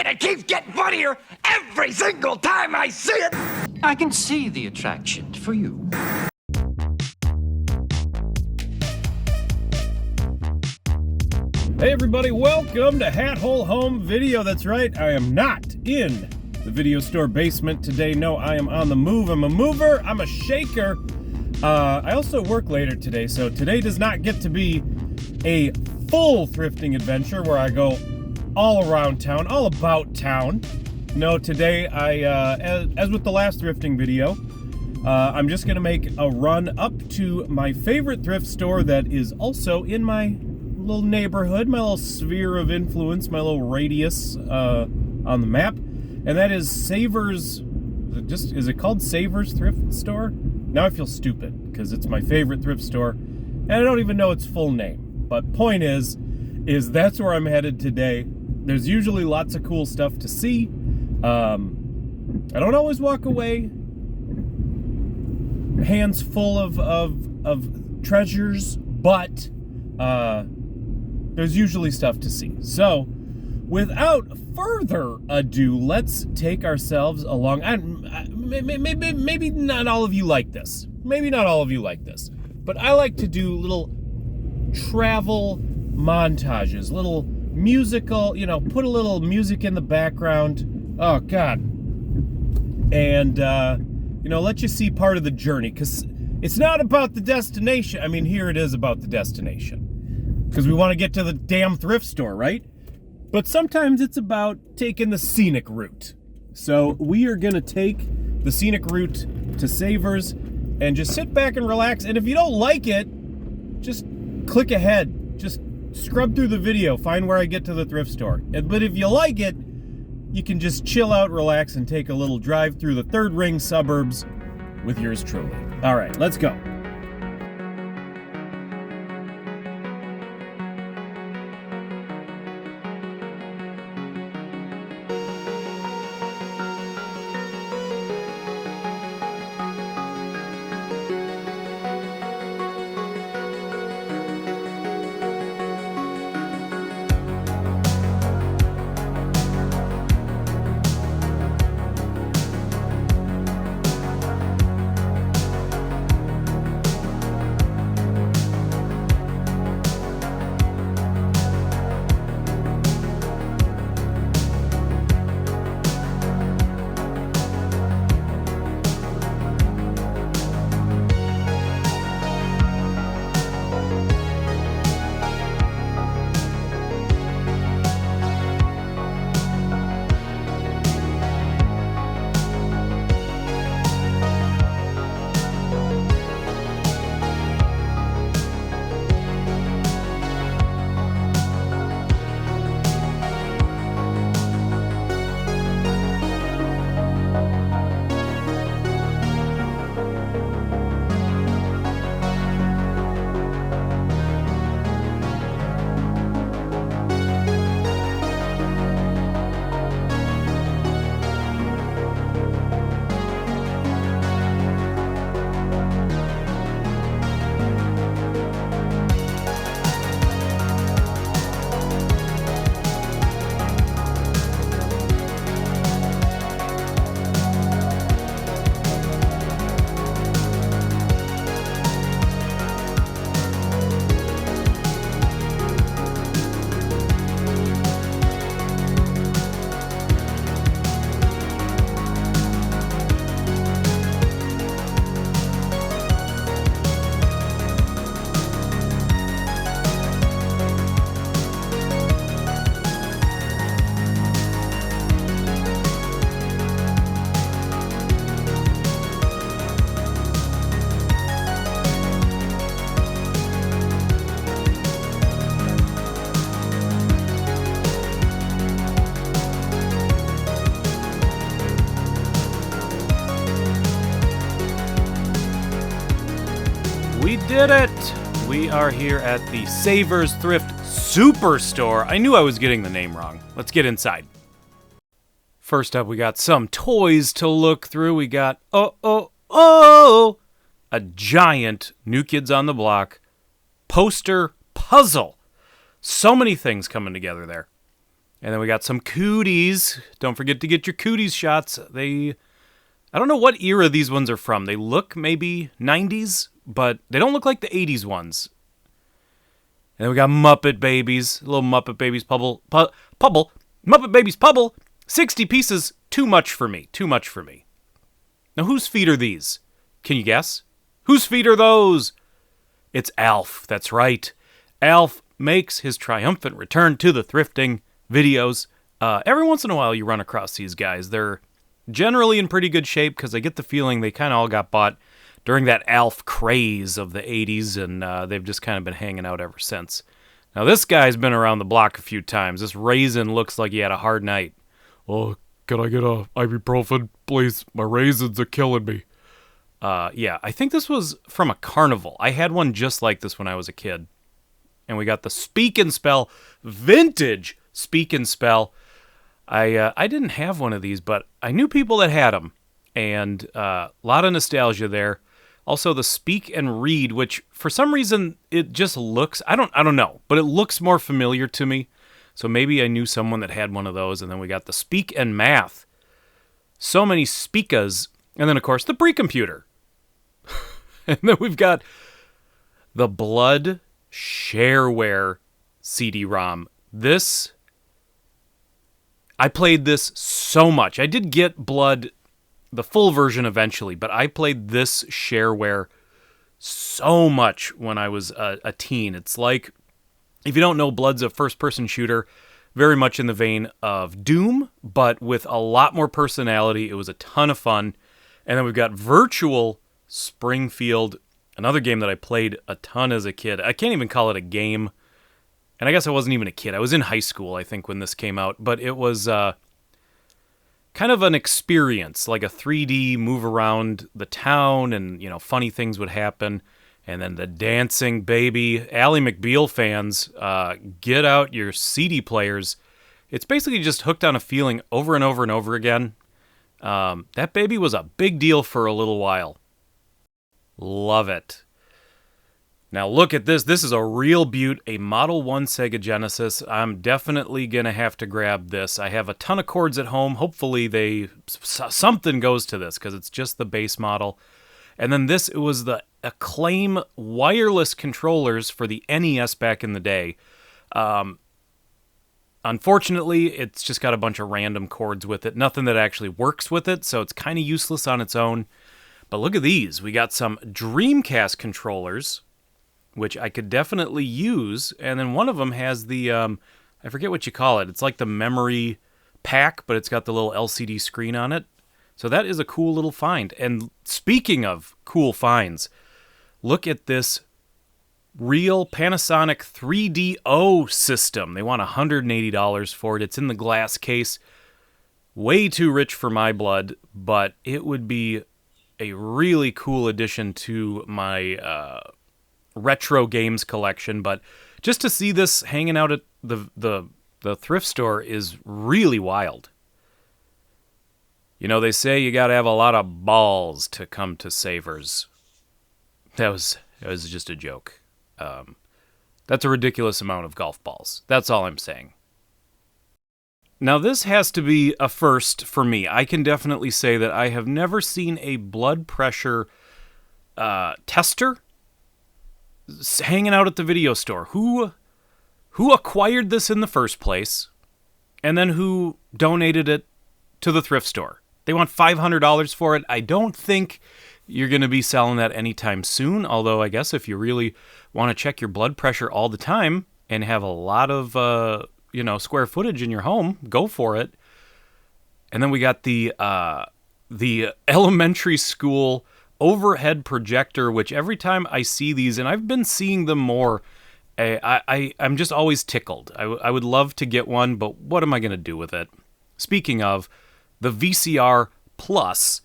and it keeps getting funnier every single time I see it. I can see the attraction for you. Hey everybody, welcome to Hat Hole Home Video. That's right, I am not in the video store basement today. No, I am on the move. I'm a mover, I'm a shaker. I also work later today, so today does not get to be a full thrifting adventure where I go all around town, all about town. No, today as with the last thrifting video, I'm just gonna make a run up to my favorite thrift store that is also in my little neighborhood, my little sphere of influence, my little radius on the map, and that is Savers. Is it called Savers Thrift Store? Now I feel stupid because it's my favorite thrift store, and I don't even know its full name. But point is that's where I'm headed today. There's usually lots of cool stuff to see. I don't always walk away hands full of treasures, but there's usually stuff to see. So, without further ado, let's take ourselves along. Maybe not all of you like this. Maybe not all of you like this. But I like to do little travel montages, little musical, put a little music in the background. Oh, God. And, let you see part of the journey. Because it's not about the destination. I mean, here it is about the destination. Because we want to get to the damn thrift store, right? But sometimes it's about taking the scenic route. So we are going to take the scenic route to Savers and just sit back and relax. And if you don't like it, just click ahead. Just scrub through the video, find where I get to the thrift store. But if you like it, you can just chill out, relax, and take a little drive through the third ring suburbs with yours truly. All right, let's go. We did it! We are here at the Savers Thrift Superstore. I knew I was getting the name wrong. Let's get inside. First up, we got some toys to look through. We got, a giant New Kids on the Block poster puzzle. So many things coming together there. And then we got some cooties. Don't forget to get your cooties shots. I don't know what era these ones are from. They look maybe 90s, but they don't look like the 80s ones. And then we got Muppet Babies. Little Muppet Babies Pubble. Muppet Babies Pubble. 60 pieces. Too much for me. Too much for me. Now, whose feet are these? Can you guess? Whose feet are those? It's Alf. That's right. Alf makes his triumphant return to the thrifting videos. Every once in a while you run across these guys. They're generally in pretty good shape because I get the feeling they kind of all got bought during that Alf craze of the 80s, and they've just kind of been hanging out ever since. Now, this guy's been around the block a few times. This raisin looks like he had a hard night. Oh, can I get a ibuprofen, please? My raisins are killing me. Yeah, I think this was from a carnival. I had one just like this when I was a kid. And we got the Speak and Spell, vintage Speak and Spell. I didn't have one of these, but I knew people that had them. And a lot of nostalgia there. Also, the Speak and Read, which for some reason it just looks, I don't know, but it looks more familiar to me. So maybe I knew someone that had one of those. And then we got the Speak and Math. So many Speakas. And then, of course, the Pre-Computer. And then we've got the Blood Shareware CD-ROM. I played this so much. I did get Blood, the full version eventually, but I played this shareware so much when I was a teen. It's like, if you don't know, Blood's a first-person shooter, very much in the vein of Doom, but with a lot more personality. It was a ton of fun. And then we've got Virtual Springfield, another game that I played a ton as a kid. I can't even call it a game. And I guess I wasn't even a kid. I was in high school, I think, when this came out. But it was kind of an experience, like a 3D move around the town, and, you know, funny things would happen. And then the dancing baby. Ally McBeal fans, get out your CD players. It's basically just Hooked on a Feeling over and over and over again. That baby was a big deal for a little while. Love it. Now look at this. This is a real beaut, a Model 1 Sega Genesis. I'm definitely going to have to grab this. I have a ton of cords at home. Hopefully something goes to this because it's just the base model. And then it was the Acclaim wireless controllers for the NES back in the day. Unfortunately, it's just got a bunch of random cords with it. Nothing that actually works with it, so it's kind of useless on its own. But look at these. We got some Dreamcast controllers, which I could definitely use. And then one of them has the, I forget what you call it. It's like the memory pack, but it's got the little LCD screen on it. So that is a cool little find. And speaking of cool finds, look at this real Panasonic 3DO system. They want $180 for it. It's in the glass case. Way too rich for my blood, but it would be a really cool addition to my retro games collection. But just to see this hanging out at the thrift store is really wild. You know, they say you gotta have a lot of balls to come to Savers. That was just a joke. That's a ridiculous amount of golf balls. That's all I'm saying. Now, this has to be a first for me. I can definitely say that I have never seen a blood pressure tester hanging out at the video store. Who acquired this in the first place, and then who donated it to the thrift store? They want $500 for it. I don't think you're going to be selling that anytime soon, although I guess if you really want to check your blood pressure all the time and have a lot of square footage in your home, go for it. And then we got the elementary school overhead projector, which every time I see these, and I've been seeing them more, I'm just always tickled. I would love to get one, but what am I going to do with it? Speaking of, the VCR Plus,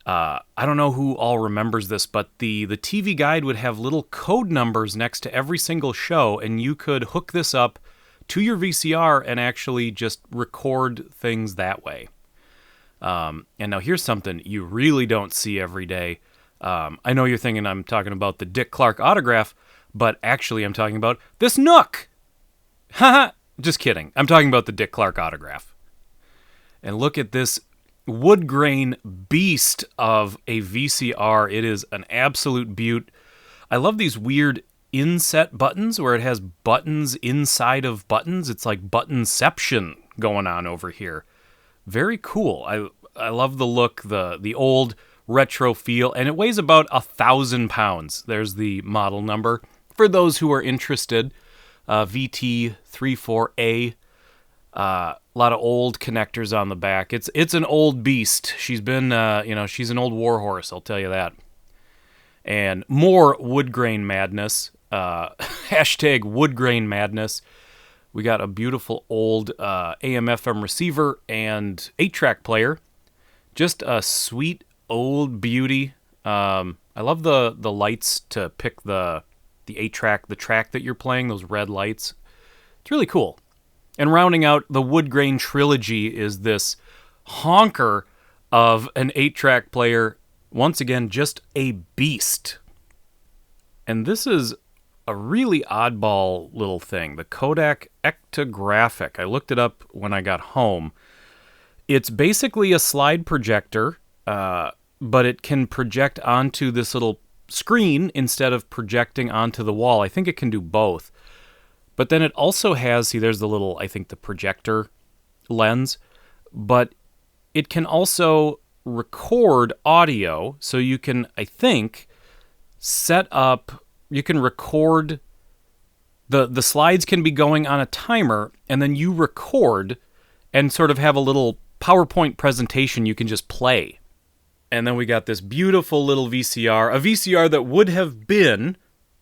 I don't know who all remembers this, but the TV Guide would have little code numbers next to every single show, and you could hook this up to your VCR and actually just record things that way. And now here's something you really don't see every day. I know you're thinking I'm talking about the Dick Clark autograph, but actually I'm talking about this Nook. Haha, Just kidding. I'm talking about the Dick Clark autograph. And look at this wood grain beast of a VCR. It is an absolute beaut. I love these weird inset buttons where it has buttons inside of buttons. It's like buttonception going on over here. Very cool. I love the look, the old retro feel, and it weighs about 1,000 pounds. There's the model number for those who are interested. VT34A. A lot of old connectors on the back. It's an old beast. She's been, she's an old warhorse, I'll tell you that. And more wood grain madness. Hashtag wood grain madness. We got a beautiful old AM/FM receiver and 8-track player. Just a sweet old beauty. I love the lights to pick the 8-track, the track that you're playing, those red lights. It's really cool. And rounding out the wood grain trilogy is this honker of an 8-track player. Once again, just a beast. And this is a really oddball little thing. The Kodak Ectographic. I looked it up when I got home. It's basically a slide projector, but it can project onto this little screen instead of projecting onto the wall. I think it can do both. But then it also has, see, there's the little, I think the projector lens, but it can also record audio. So you can, I think, set up, you can record, the slides can be going on a timer, and then you record and sort of have a little PowerPoint presentation you can just play. And then we got this beautiful little VCR, a VCR that would have been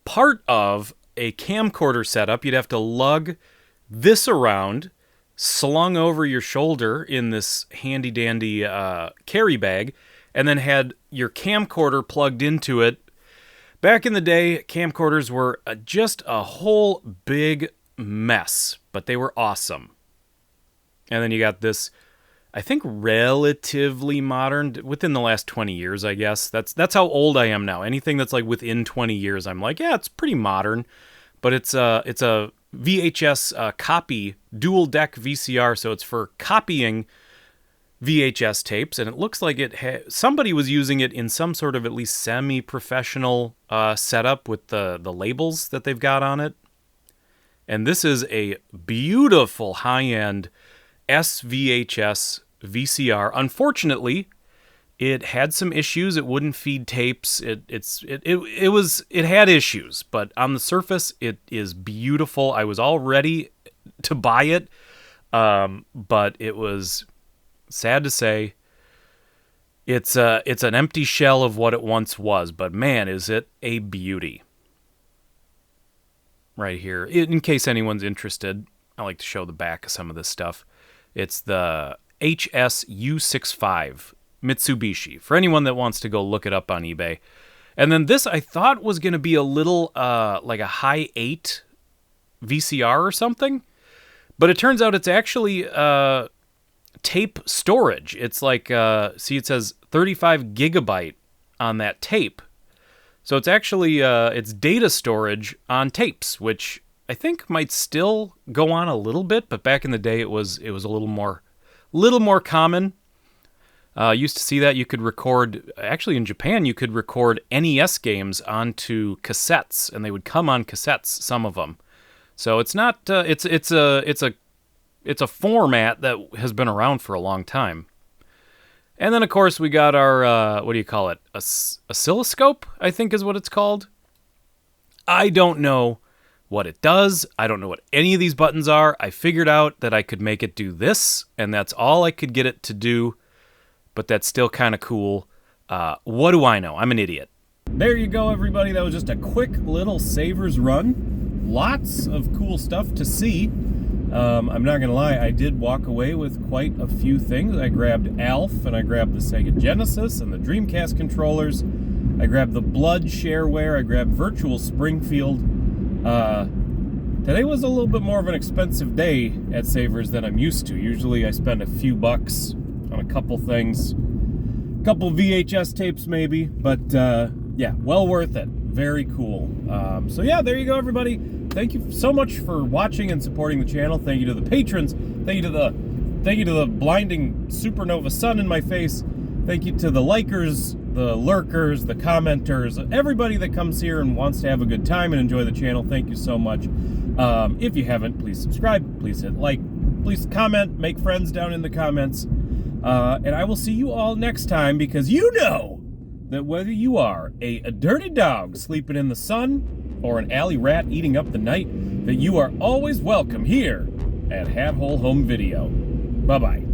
part of a camcorder setup. You'd have to lug this around, slung over your shoulder in this handy-dandy carry bag, and then had your camcorder plugged into it. Back in the day, camcorders were just a whole big mess, but they were awesome. And then you got this, I think, relatively modern, within the last 20 years, I guess. That's how old I am now. Anything that's like within 20 years, I'm like, yeah, it's pretty modern. But it's a VHS copy, dual deck VCR, so it's for copying VHS tapes, and it looks like somebody was using it in some sort of at least semi-professional setup with the labels that they've got on it. And this is a beautiful high-end SVHS VCR. Unfortunately, it had some issues. It wouldn't feed tapes. It had issues, but on the surface, it is beautiful. I was all ready to buy it, but it was sad to say it's an empty shell of what it once was. But man, is it a beauty! Right here, in case anyone's interested, I like to show the back of some of this stuff. It's the HSU65 Mitsubishi, for anyone that wants to go look it up on eBay. And then this I thought was going to be a little like a high 8 VCR or something, but it turns out it's actually tape storage. It's like, see, it says 35 gigabyte on that tape. So it's actually, it's data storage on tapes, which I think might still go on a little bit, but back in the day it was a little more common. Used to see that you could record, actually in Japan, you could record NES games onto cassettes, and they would come on cassettes, some of them. So it's not, it's a format that has been around for a long time. And then, of course, we got our, what do you call it? Oscilloscope, I think is what it's called. I don't know what it does. I don't know what any of these buttons are. I figured out that I could make it do this, and that's all I could get it to do. But that's still kind of cool. What do I know? I'm an idiot. There you go, everybody. That was just a quick little Savers run. Lots of cool stuff to see. I'm not going to lie, I did walk away with quite a few things. I grabbed Alf, and I grabbed the Sega Genesis and the Dreamcast controllers. I grabbed the Blood shareware. I grabbed Virtual Springfield. Today was a little bit more of an expensive day at Savers than I'm used to. Usually I spend a few bucks on a couple things. Couple VHS tapes maybe, but yeah, well worth it. Very cool. So yeah, there you go, everybody. thank you so much for watching and supporting the channel. Thank you to the patrons. Thank you to the blinding supernova sun in my face. Thank you to the likers, the lurkers, the commenters, everybody that comes here and wants to have a good time and enjoy the channel. Thank you so much. If you haven't, please subscribe, please hit like, please comment, make friends down in the comments. And I will see you all next time, because you know that whether you are a dirty dog sleeping in the sun or an alley rat eating up the night, that you are always welcome here at Hat Hole Home Video. Bye-bye.